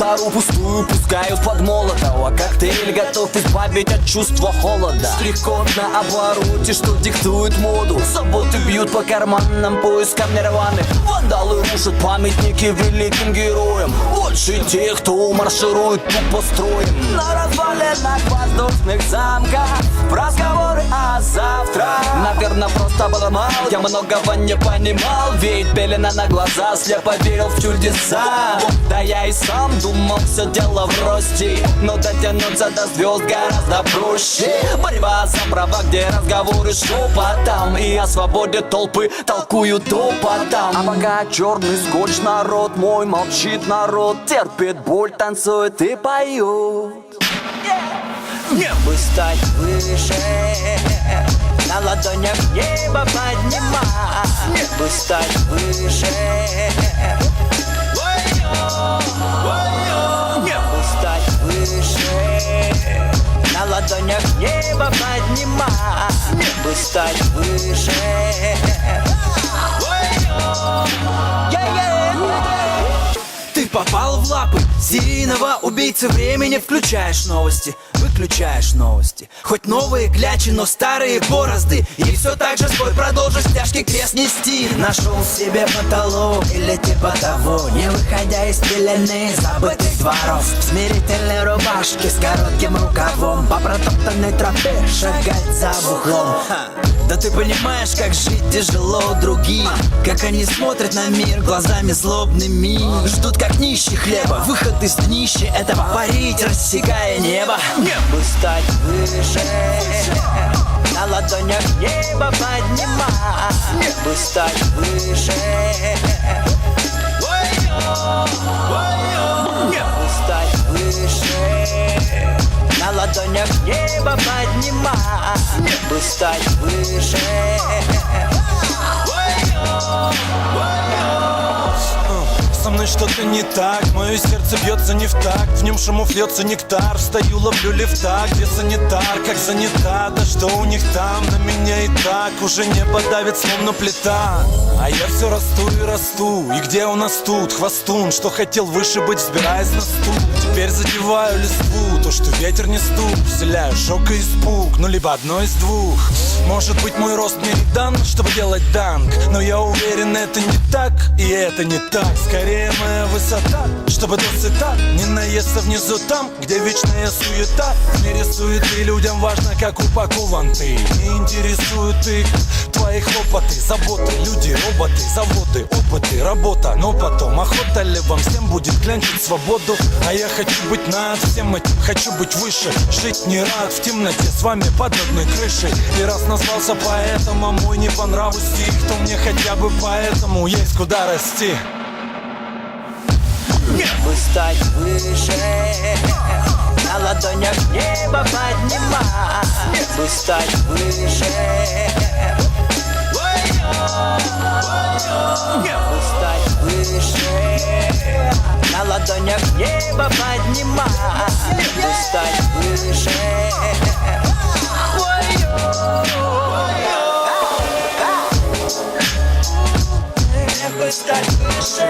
тару пустую пускаю под молотого коктейль, готов избавить от чувства холода. Штрих-код на обороте, что диктует моду. Заботы бьют по карманам поискам нирваны. Вандалы рушат памятники великим героям. Больше тех, кто марширует тупо строем. На развалинах воздушных замков разговоры о завтра. Наверное, просто было мало, я многого не понимал. Ведь пелена на глаза, слепо верил в чудеса. Да я и сам думал, все дело в росте, но дотянуться до звезд гораздо проще. Борьба за права, где разговоры шепотом, и о свободе толпы толкуют топотом. А пока черный скотч народ мой молчит, народ терпит боль, танцует и поет. Мне бы стать выше, на ладонях небо поднимать. Мне бы стать выше, мне бы стать выше, на ладонях небо поднимать. Мне бы стать выше. Ты попал в лапы серийного убийцы времени. Включаешь новости, выключаешь новости. Хоть новые клячи, но старые борозды. И все так же свой продолжишь тяжкий крест нести. Нашел себе потолок или типа того, не выходя из пелены забытых дворов. В смирительной рубашке с коротким рукавом, по протоптанной тропе шагать за бухлом. Да ты понимаешь, как жить тяжело другим, как они смотрят на мир глазами злобными. Ждут как нищие хлеба, выход из днища этого, парить, рассекая небо. Мне бы стать выше, на ладонях небо поднимать. Мне бы стать выше, мне бы стать выше, на ладонях небо поднимать. Мне бы стать выше. Со мной что-то не так, мое сердце бьется не в такт. В нем шумов льется нектар, встаю, ловлю лифта. Где санитар, как занята, да что у них там? На меня и так уже небо давит, словно плита. А я все расту и расту, и где у нас тут хвостун, что хотел выше быть, взбираясь на стул? Теперь задеваю листву, то, что ветер не стук, вселяю шок и испуг, ну либо одно из двух. Может быть, мой рост мне не дан, чтобы делать данк, но я уверен, это не так, и это не так. Скорее моя высота, чтобы досыта не наесться внизу там, где вечная суета. В мире суеты людям важно, как упакован ты. Не интересуют их твои хлопоты, заботы, люди, роботы, заводы, опыты, работа. Но потом охота ли вам всем будет клянчить свободу? А я хочу быть над всем этим, хочу быть выше. Жить не рад в темноте с вами под одной крышей. И раз назвался поэтом, а мой не по нраву стих, то мне хотя бы поэтому есть куда расти. Мне бы стать выше, на ладонях небо поднимать. Мне бы стать выше, мне бы стать выше, на ладонях небо поднимать. Мне бы стать выше. Мне бы стать выше.